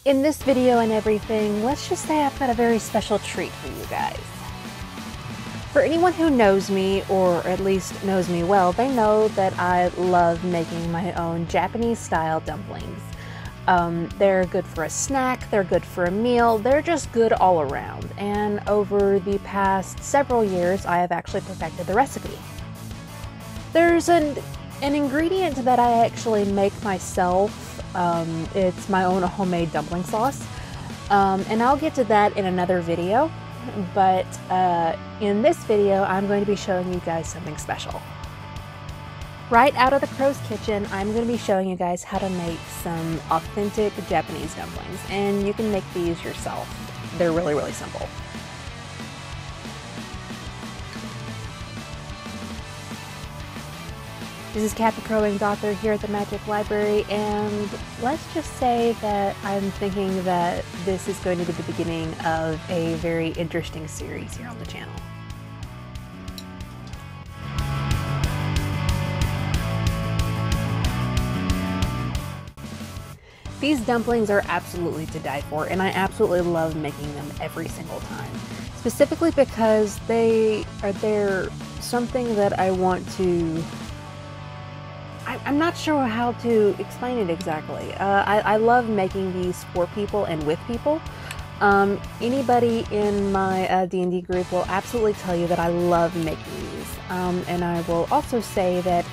In this video and everything, let's just say I've got a very special treat for you guys. For anyone who knows me, or at least knows me well, they know that I love making my own Japanese-style dumplings. They're good for a snack, they're good for a meal, they're just good all around. And over the past several years, I have actually perfected the recipe. There's an ingredient that I actually make myself. It's my own homemade dumpling sauce. And I'll get to that in another video. But in this video, I'm going to be showing you guys something special. Right out of the crow's kitchen, I'm going to be showing you guys how to make some authentic Japanese dumplings. And you can make these yourself. They're really, really simple. This is Captain Crowing Author here at the Magic Library, and let's just say that I'm thinking that this is going to be the beginning of a very interesting series here on the channel. These dumplings are absolutely to die for, and I absolutely love making them every single time. Specifically because they're something that I want to... I'm not sure how to explain it exactly. I love making these for people and with people. Anybody in my D&D group will absolutely tell you that I love making these. And I will also say that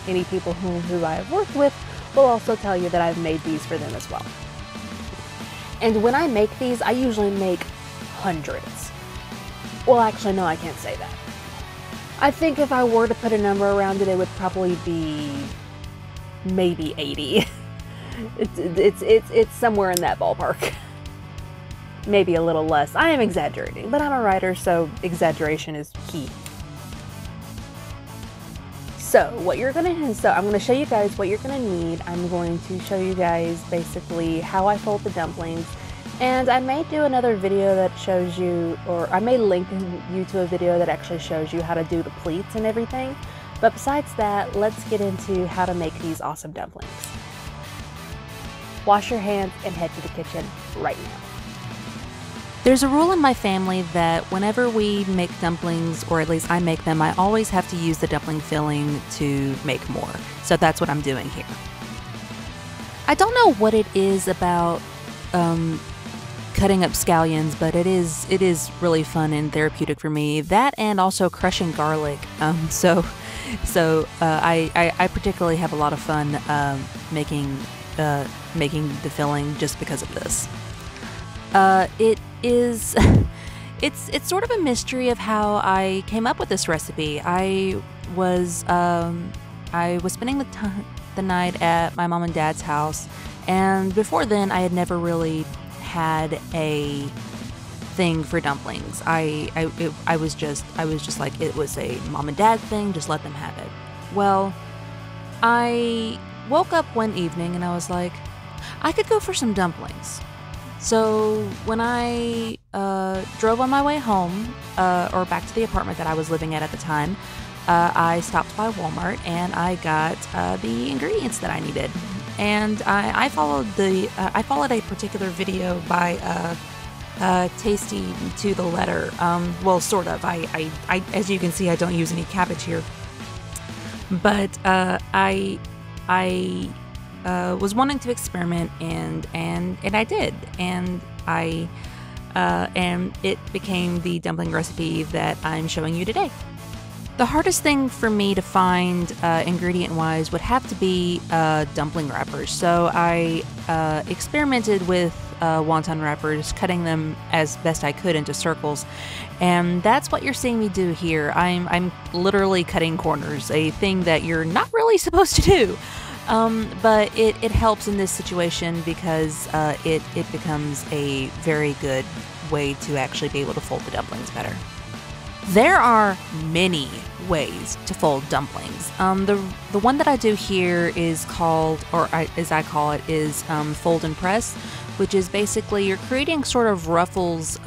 any people who I have worked with will also tell you that I've made these for them as well. And when I make these, I usually make hundreds. Well, actually, no, I can't say that. I think if I were to put a number around it, it would probably be maybe 80. It's somewhere in that ballpark. Maybe a little less. I am exaggerating, but I'm a writer, so exaggeration is key. So I'm going to show you guys what you're going to need. I'm going to show you guys basically how I fold the dumplings. And I may do another video that shows you, or I may link you to a video that actually shows you how to do the pleats and everything. But besides that, let's get into how to make these awesome dumplings. Wash your hands and head to the kitchen right now. There's a rule in my family that whenever we make dumplings, or at least I make them, I always have to use the dumpling filling to make more. So that's what I'm doing here. I don't know what it is about cutting up scallions, but it is really fun and therapeutic for me. That and also crushing garlic. So I particularly have a lot of fun making the filling just because of this. It's sort of a mystery of how I came up with this recipe. I was spending the night at my mom and dad's house, and before then I had never really had a thing for dumplings. I was just like, it was a mom and dad thing, just let them have it. Well, I woke up one evening and I was like, I could go for some dumplings. So when I drove on my way home, or back to the apartment that I was living at the time, I stopped by Walmart and I got the ingredients that I needed. And I followed a particular video by Tasty to the letter. Well, sort of. I as you can see, I don't use any cabbage here. But I was wanting to experiment, and I did, and it became the dumpling recipe that I'm showing you today. The hardest thing for me to find ingredient-wise would have to be dumpling wrappers. So I experimented with wonton wrappers, cutting them as best I could into circles, and that's what you're seeing me do here. I'm literally cutting corners, a thing that you're not really supposed to do. But it helps in this situation because it becomes a very good way to actually be able to fold the dumplings better. There are many ways to fold dumplings. The one that I do here is called, as I call it, is fold and press, which is basically you're creating sort of ruffles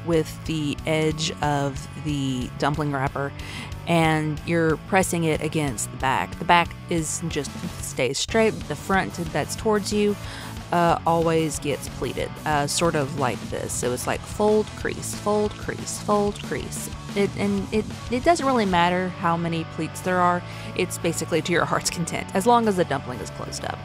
with the edge of the dumpling wrapper, and you're pressing it against the back. The back is just stays straight, the front that's towards you always gets pleated, sort of like this. So it's like fold, crease, fold, crease, fold, crease. It doesn't really matter how many pleats there are. It's basically to your heart's content, as long as the dumpling is closed up.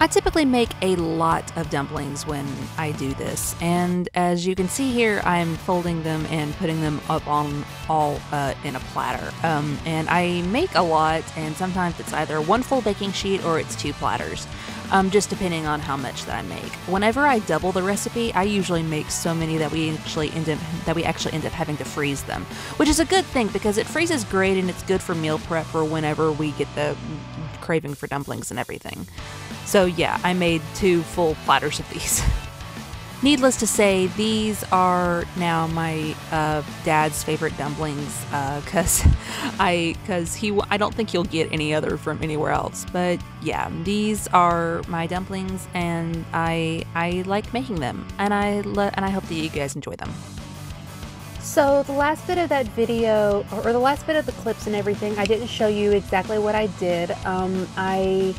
I typically make a lot of dumplings when I do this, and as you can see here, I'm folding them and putting them up on all in a platter. And I make a lot, and sometimes it's either one full baking sheet or it's 2 platters, just depending on how much that I make. Whenever I double the recipe, I usually make so many that we actually end up having to freeze them, which is a good thing because it freezes great and it's good for meal prep for whenever we get the craving for dumplings and everything. So yeah, I made 2 full platters of these. Needless to say, these are now my dad's favorite dumplings, cause I don't think he'll get any other from anywhere else. But yeah, these are my dumplings, and I like making them, and I hope that you guys enjoy them. So the last bit of that video, or the last bit of the clips and everything, I didn't show you exactly what I did. I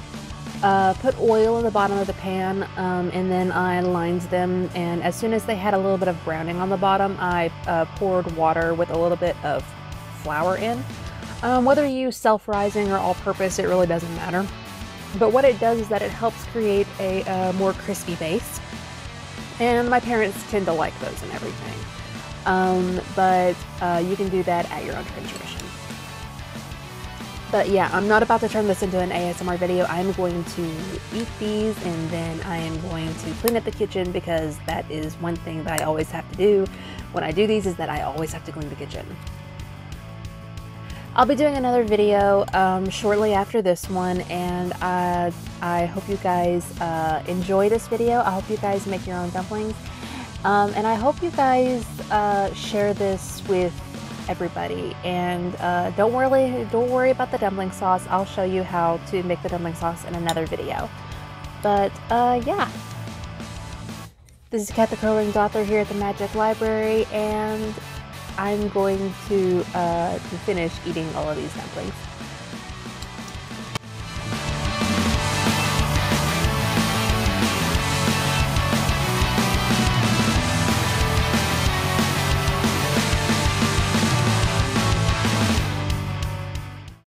put oil in the bottom of the pan, and then I lined them, and as soon as they had a little bit of browning on the bottom, I poured water with a little bit of flour in. Whether you use self-rising or all-purpose, it really doesn't matter. But what it does is that it helps create a more crispy base, and my parents tend to like those and everything. But you can do that at your own discretion. But yeah, I'm not about to turn this into an ASMR video. I'm going to eat these, and then I am going to clean up the kitchen, because that is one thing that I always have to do when I do these, is that I always have to clean the kitchen. I'll be doing another video shortly after this one, and I hope you guys enjoy this video. I hope you guys make your own dumplings, and I hope you guys share this with everybody. And don't worry about the dumpling sauce. I'll show you how to make the dumpling sauce in another video. But yeah, this is Kat the Curling Author here at the Magic Library, and I'm going to finish eating all of these dumplings.